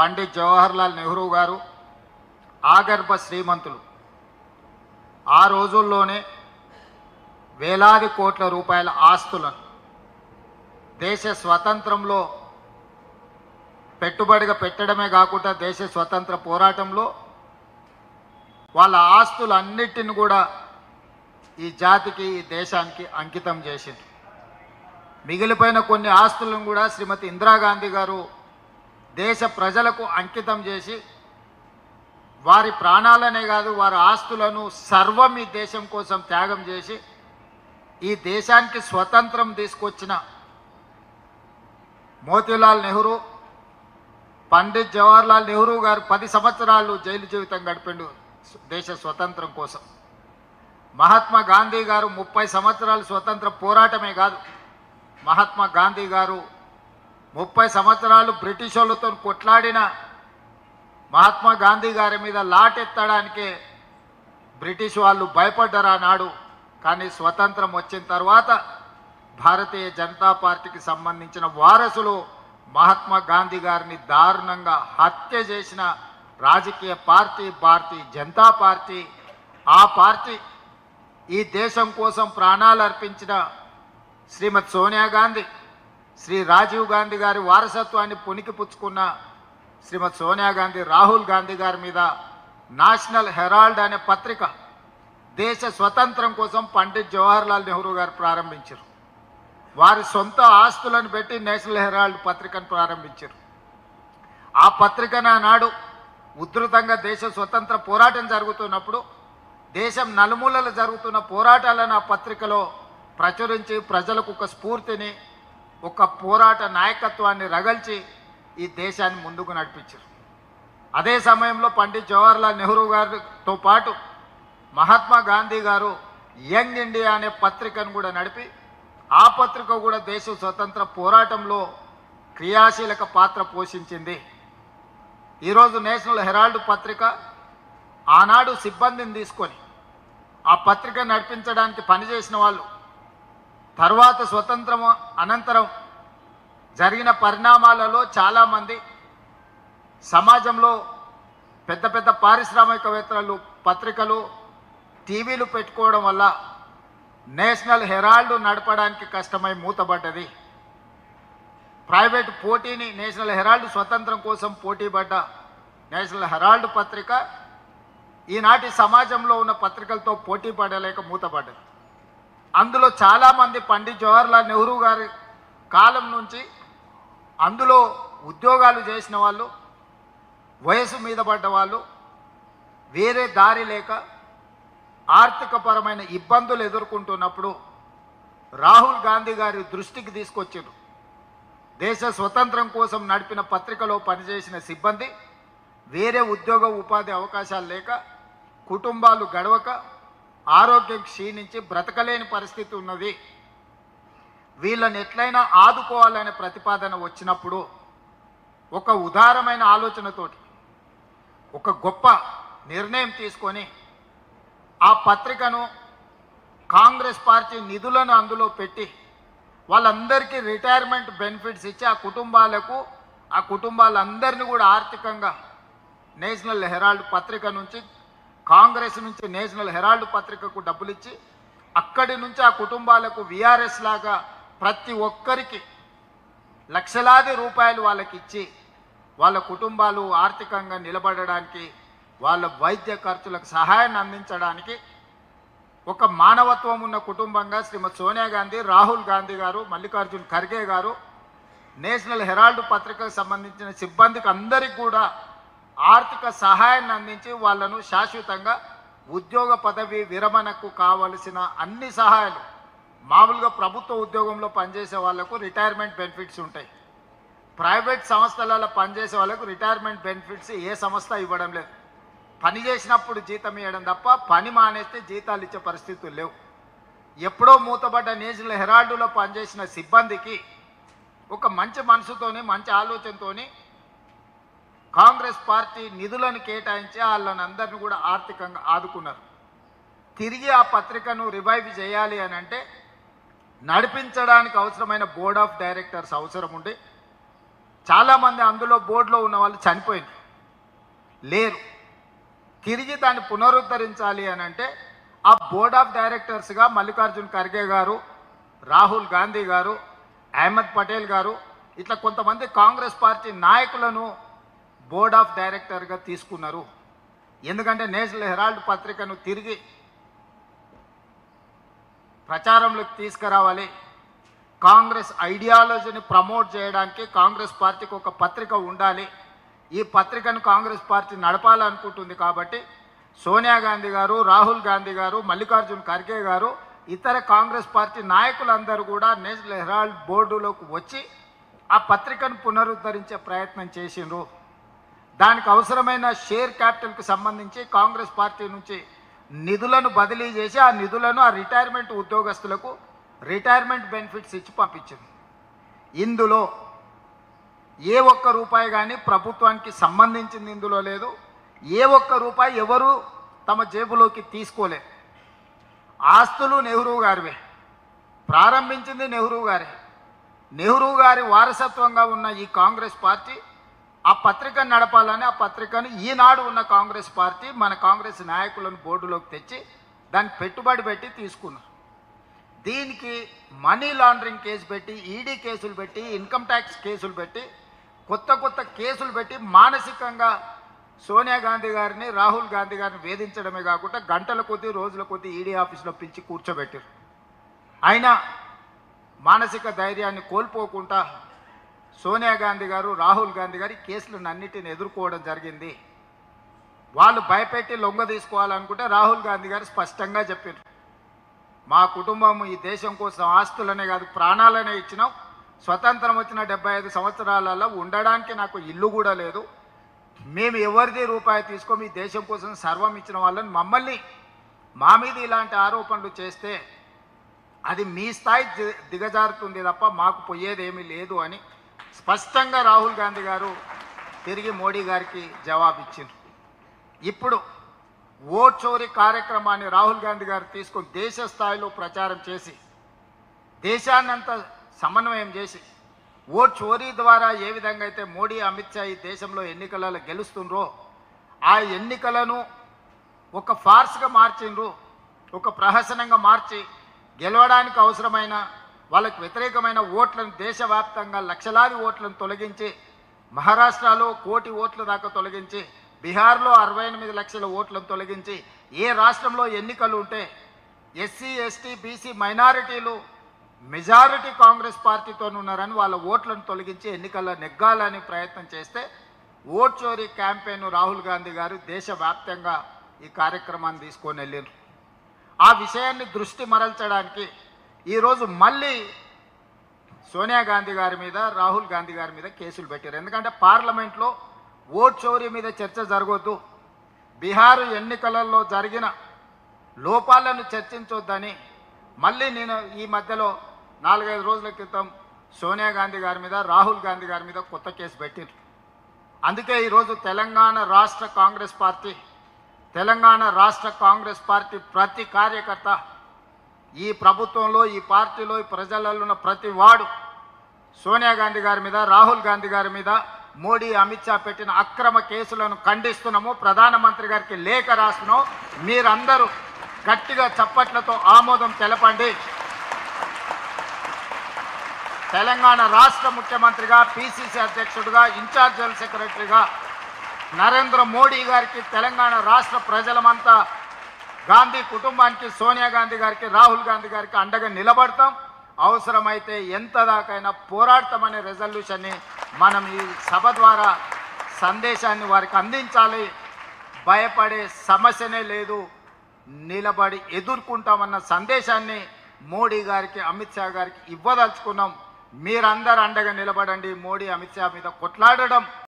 పండిత్ జవహర్లాల్ నెహ్రూ గారు ఆగర్భ శ్రీమంతులు. ఆ రోజుల్లోనే వేలాది కోట్ల రూపాయల ఆస్తులను దేశ స్వతంత్రంలో పెట్టుబడిగా పెట్టడమే కాకుండా దేశ స్వతంత్ర పోరాటంలో వాళ్ళ ఆస్తులన్నిటిని కూడా ఈ జాతికి ఈ దేశానికి అంకితం చేసింది. మిగిలిపోయిన కొన్ని ఆస్తులను కూడా శ్రీమతి ఇందిరాగాంధీ గారు దేశ ప్రజలకు అంకితం చేసి వారి ప్రాణాలనే కాదు వారి ఆస్తులను సర్వం ఈ దేశం కోసం త్యాగం చేసి ఈ దేశానికి స్వతంత్రం తీసుకొచ్చిన మోతీలాల్ నెహ్రూ, పండిత్ జవహర్లాల్ నెహ్రూ గారు 10 సంవత్సరాలు జైలు జీవితం గడిపిండు దేశ స్వతంత్రం కోసం. మహాత్మా గాంధీ గారు 30 సంవత్సరాలు స్వతంత్ర పోరాటమే కాదు, మహాత్మా గాంధీ గారు 30 సంవత్సరాలు బ్రిటిష్ వాళ్ళతో కొట్లాడిన మహాత్మా గాంధీ గారి మీద లాటెత్తడానికే బ్రిటిష్ వాళ్ళు భయపడ్డారు ఆనాడు. కానీ స్వతంత్రం వచ్చిన తర్వాత భారతీయ జనతా పార్టీకి సంబంధించిన వారసులు మహాత్మా గాంధీ గారిని దారుణంగా హత్య చేసిన రాజకీయ పార్టీ భారతీయ జనతా పార్టీ. ఆ పార్టీ ఈ దేశం కోసం ప్రాణాలు అర్పించిన శ్రీమతి సోనియా గాంధీ, శ్రీ రాజీవ్ గాంధీ గారి వారసత్వాన్ని పుణికిపుచ్చుకున్న శ్రీమతి సోనియా గాంధీ, రాహుల్ గాంధీ గారి మీద నేషనల్ హెరాల్డ్ అనే పత్రిక దేశ స్వతంత్రం కోసం పండిత్ జవహర్లాల్ నెహ్రూ గారు ప్రారంభించారు. వారి సొంత ఆస్తులను పెట్టి నేషనల్ హెరాల్డ్ పత్రికను ప్రారంభించారు. ఆ పత్రికను ఆనాడు ఉధృతంగా దేశ స్వతంత్ర పోరాటం జరుగుతున్నప్పుడు దేశం నలుమూలలు జరుగుతున్న పోరాటాలను ఆ పత్రికలో ప్రచురించి ప్రజలకు ఒక స్ఫూర్తిని, ఒక పోరాట నాయకత్వాన్ని రగల్చి ఈ దేశాన్ని ముందుకు నడిపించారు. అదే సమయంలో పండిత్ జవహర్లాల్ నెహ్రూ గారితో పాటు మహాత్మా గాంధీ గారు యంగ్ ఇండియా అనే పత్రికను కూడా నడిపి ఆ పత్రిక కూడా దేశ స్వతంత్ర పోరాటంలో క్రియాశీలక పాత్ర పోషించింది. ఈరోజు నేషనల్ హెరాల్డ్ పత్రిక ఆనాడు సిబ్బందిని తీసుకొని ఆ పత్రిక నడిపించడానికి పనిచేసిన వాళ్ళు తర్వాత స్వతంత్రం అనంతరం జరిగిన పరిణామాలలో చాలామంది సమాజంలో పెద్ద పెద్ద పారిశ్రామికవేత్తలు పత్రికలు టీవీలు పెట్టుకోవడం వల్ల నేషనల్ హెరాల్డ్ నడపడానికి కష్టమై మూతబడ్డది. ప్రైవేట్ పోటీని నేషనల్ హెరాల్డ్ స్వతంత్రం కోసం పోటీపడ్డ నేషనల్ హెరాల్డ్ పత్రిక ఈనాటి సమాజంలో ఉన్న పత్రికలతో పోటీ పడలేక మూతపడ్డది. అందులో చాలామంది పండిత్ జవహర్లాల్ నెహ్రూ గారి కాలం నుంచి అందులో ఉద్యోగాలు చేసిన వాళ్ళు, వయసు మీద పడ్డ వాళ్ళు వేరే దారి లేక ఆర్థికపరమైన ఇబ్బందులు ఎదుర్కొంటున్నప్పుడు రాహుల్ గాంధీ గారి దృష్టికి తీసుకొచ్చారు. దేశ స్వతంత్రం కోసం నడిపిన పత్రికలో పనిచేసిన సిబ్బంది వేరే ఉద్యోగ ఉపాధి అవకాశాలు లేక కుటుంబాలు గడవక ఆరోగ్యం క్షీణించి బ్రతకలేని పరిస్థితి ఉన్నది. వీళ్ళని ఎట్లయినా ఆదుకోవాలనే ప్రతిపాదన వచ్చినప్పుడు ఒక ఉదారమైన ఆలోచనతోటి ఒక గొప్ప నిర్ణయం తీసుకొని ఆ పత్రికను కాంగ్రెస్ పార్టీ నిధులను అందులో పెట్టి వాళ్ళందరికీ రిటైర్మెంట్ బెనిఫిట్స్ ఇచ్చి ఆ కుటుంబాలందరినీ కూడా ఆర్థికంగా నేషనల్ హెరాల్డ్ పత్రిక నుంచి కాంగ్రెస్ నుంచి నేషనల్ హెరాల్డ్ పత్రికకు డబ్బులు ఇచ్చి అక్కడి నుంచి ఆ కుటుంబాలకు విఆర్ఎస్ లాగా ప్రతి ఒక్కరికి లక్షలాది రూపాయలు వాళ్ళకి ఇచ్చి వాళ్ళ కుటుంబాలు ఆర్థికంగా నిలబడడానికి, వాళ్ళ వైద్య ఖర్చులకు సహాయాన్ని అందించడానికి ఒక మానవత్వం ఉన్న కుటుంబంగా శ్రీమతి సోనియా గాంధీ, రాహుల్ గాంధీ గారు, మల్లికార్జున్ ఖర్గే గారు నేషనల్ హెరాల్డ్ పత్రికకు సంబంధించిన సిబ్బందికి అందరికీ కూడా ఆర్థిక సహాయాన్ని అందించి వాళ్ళను శాశ్వతంగా ఉద్యోగ పదవి విరమణకు కావలసిన అన్ని సహాయాలు, మామూలుగా ప్రభుత్వ ఉద్యోగంలో పనిచేసే వాళ్లకు రిటైర్మెంట్ బెనిఫిట్స్ ఉంటాయి, ప్రైవేట్ సంస్థలలో పనిచేసే వాళ్ళకు రిటైర్మెంట్ బెనిఫిట్స్ ఏ సంస్థ ఇవ్వడం లేదు. పని చేసినప్పుడు జీతం ఇవ్వడం తప్ప పని మానేస్తే జీతాలు ఇచ్చే పరిస్థితులు లేవు. ఎప్పుడో మూతబడ్డ నేషనల్ హెరాల్డ్లో పనిచేసిన సిబ్బందికి ఒక మంచి మనసుతోని, మంచి ఆలోచనతోని కాంగ్రెస్ పార్టీ నిధులను కేటాయించి వాళ్ళని అందరినీ కూడా ఆర్థికంగా ఆదుకున్నారు. తిరిగి ఆ పత్రికను రివైవ్ చేయాలి అని అంటే నడిపించడానికి అవసరమైన బోర్డ్ ఆఫ్ డైరెక్టర్స్ అవసరం ఉండి చాలామంది అందులో బోర్డులో ఉన్న వాళ్ళు చనిపోయింది లేరు. తిరిగి దాన్ని పునరుద్ధరించాలి అని అంటే ఆ బోర్డ్ ఆఫ్ డైరెక్టర్స్గా మల్లికార్జున్ ఖర్గే గారు, రాహుల్ గాంధీ గారు, అహ్మద్ పటేల్ గారు ఇట్లా కొంతమంది కాంగ్రెస్ పార్టీ నాయకులను బోర్డ్ ఆఫ్ డైరెక్టర్గా తీసుకున్నారు. ఎందుకంటే నేషనల్ హెరాల్డ్ పత్రికను తిరిగి ప్రచారంలోకి తీసుకురావాలి, కాంగ్రెస్ ఐడియాలజీని ప్రమోట్ చేయడానికి కాంగ్రెస్ పార్టీకి ఒక పత్రిక ఉండాలి, ఈ పత్రికను కాంగ్రెస్ పార్టీ నడపాలనుకుంటుంది. కాబట్టి సోనియా గాంధీ గారు, రాహుల్ గాంధీ గారు, మల్లికార్జున్ ఖర్గే గారు, ఇతర కాంగ్రెస్ పార్టీ నాయకులందరూ కూడా నేషనల్ హెరాల్డ్ బోర్డులోకి వచ్చి ఆ పత్రికను పునరుద్ధరించే ప్రయత్నం చేసిండ్రు. దానికి అవసరమైన షేర్ క్యాపిటల్కి సంబంధించి కాంగ్రెస్ పార్టీ నుంచి నిధులను బదిలీ చేసి ఆ నిధులను ఆ రిటైర్మెంట్ ఉద్యోగస్తులకు రిటైర్మెంట్ బెనిఫిట్స్ ఇచ్చి పంపించింది. ఇందులో ఏ ఒక్క రూపాయి కానీ ప్రభుత్వానికి సంబంధించింది ఇందులో లేదు. ఏ ఒక్క రూపాయి ఎవరు తమ జేబులోకి తీసుకోలేదు. ఆస్తులు నెహ్రూ గారివే, ప్రారంభించింది నెహ్రూ గారే. నెహ్రూ గారి వారసత్వంగా ఉన్న ఈ కాంగ్రెస్ పార్టీ ఆ పత్రికను నడపాలని ఆ పత్రికను ఈనాడు ఉన్న కాంగ్రెస్ పార్టీ మన కాంగ్రెస్ నాయకులను బోర్డులోకి తెచ్చి దానికి పెట్టుబడి పెట్టి తీసుకున్నారు. దీనికి మనీ లాండరింగ్ కేసు పెట్టి, ఈడీ కేసులు పెట్టి, ఇన్కమ్ ట్యాక్స్ కేసులు పెట్టి, కొత్త కొత్త కేసులు పెట్టి మానసికంగా సోనియా గాంధీ గారిని, రాహుల్ గాంధీ గారిని వేధించడమే కాకుండా గంటల కొద్దీ రోజుల కొద్దీ ఈడీ ఆఫీస్లో పిలిచి కూర్చోబెట్టారు. అయినా మానసిక ధైర్యాన్ని కోల్పోకుండా సోనియా గాంధీ గారు, రాహుల్ గాంధీ గారు ఈ కేసులను అన్నిటిని ఎదుర్కోవడం జరిగింది. వాళ్ళు భయపెట్టి లొంగ తీసుకోవాలనుకుంటే రాహుల్ గాంధీ గారు స్పష్టంగా చెప్పారు, మా కుటుంబం ఈ దేశం కోసం ఆస్తులనే కాదు ప్రాణాలనే ఇచ్చినాం. స్వతంత్రం వచ్చిన 75 సంవత్సరాలలో ఉండడానికి నాకు ఇల్లు కూడా లేదు. మేము ఎవరిది రూపాయి తీసుకో ఈ దేశం కోసం సర్వం ఇచ్చిన వాళ్ళని మమ్మల్ని మా మీద ఇలాంటి ఆరోపణలు చేస్తే అది మీ స్థాయి దిగజారుతుంది తప్ప మాకు పోయేదేమీ లేదు అని స్పష్టంగా రాహుల్ గాంధీ గారు తిరిగి మోడీ గారికి జవాబిచ్చారు. ఇప్పుడు ఓట్ చోరీ కార్యక్రమాన్ని రాహుల్ గాంధీ గారు తీసుకొని దేశ స్థాయిలో ప్రచారం చేసి దేశాన్నంతా సమన్వయం చేసి ఓట్ చోరీ ద్వారా ఏ విధంగా అయితే మోడీ, అమిత్ షా ఈ దేశంలో ఎన్నికలలో గెలుస్తుండ్రో ఆ ఎన్నికలను ఒక ఫార్స్గా మార్చిండ్రు, ఒక ప్రహసనంగా మార్చి గెలవడానికి అవసరమైన వాళ్ళకు వ్యతిరేకమైన ఓట్లను దేశవ్యాప్తంగా లక్షలాది ఓట్లను తొలగించి, మహారాష్ట్రలో 1 కోటి ఓట్ల దాకా తొలగించి, బీహార్లో 68 లక్షల ఓట్లను తొలగించి, ఏ రాష్ట్రంలో ఎన్నికలు ఉంటే ఎస్సీ, ఎస్టీ, బీసీ మైనారిటీలు మెజారిటీ కాంగ్రెస్ పార్టీతో ఉన్నారని వాళ్ళ ఓట్లను తొలగించి ఎన్నికల్లో నెగ్గాలని ప్రయత్నం చేస్తే ఓట్ చోరీ క్యాంపెయిన్ రాహుల్ గాంధీ గారు దేశవ్యాప్తంగా ఈ కార్యక్రమాన్ని తీసుకొని వెళ్ళారు. ఆ విషయాన్ని దృష్టి మరల్చడానికి ఈరోజు మళ్ళీ సోనియా గాంధీ గారి మీద, రాహుల్ గాంధీ గారి మీద కేసులు పెట్టారు. ఎందుకంటే పార్లమెంట్లో ఓట్ చోరీ మీద చర్చ జరగొద్దు, బీహార్ ఎన్నికలలో జరిగిన లోపాలను చర్చించొద్దని మళ్ళీ నేను ఈ మధ్యలో 4-5 రోజుల క్రితం సోనియా గాంధీ గారి మీద, రాహుల్ గాంధీ గారి మీద కొత్త కేసు పెట్టారు. అందుకే ఈరోజు తెలంగాణ రాష్ట్ర కాంగ్రెస్ పార్టీ ప్రతి కార్యకర్త ఈ ప్రభుత్వంలో, ఈ పార్టీలో, ఈ ప్రజలలో ఉన్న ప్రతి వాడు సోనియా గాంధీ గారి మీద, రాహుల్ గాంధీ గారి మీద, మోడీ, అమిత్ షా పెట్టిన అక్రమ కేసులను ఖండిస్తున్నాము. ప్రధానమంత్రి గారికి లేఖ రాస్తున్నాం. మీరందరూ గట్టిగా చప్పట్లతో ఆమోదం తెలపండి. తెలంగాణ రాష్ట్ర ముఖ్యమంత్రిగా, పిసిసి అధ్యక్షుడిగా, ఇన్ఛార్జ్ జనరల్ సెక్రటరీగా నరేంద్ర మోడీ గారికి, తెలంగాణ రాష్ట్ర ప్రజలమంతా గాంధీ కుటుంబానికి, సోనియా గాంధీ గారికి, రాహుల్ గాంధీ గారికి అండగా నిలబడతాం. అవసరమైతే ఎంత దాకైనా పోరాడతామనే రెజల్యూషన్ని మనం ఈ సభ ద్వారా సందేశాన్ని వారికి అందించాలి. భయపడే సమస్యనే లేదు, నిలబడి ఎదుర్కొంటామన్న సందేశాన్ని మోడీ గారికి, అమిత్ షా గారికి ఇవ్వదలుచుకున్నాం. మీరందరూ అండగా నిలబడండి. మోడీ, అమిత్ షా మీద కొట్లాడడం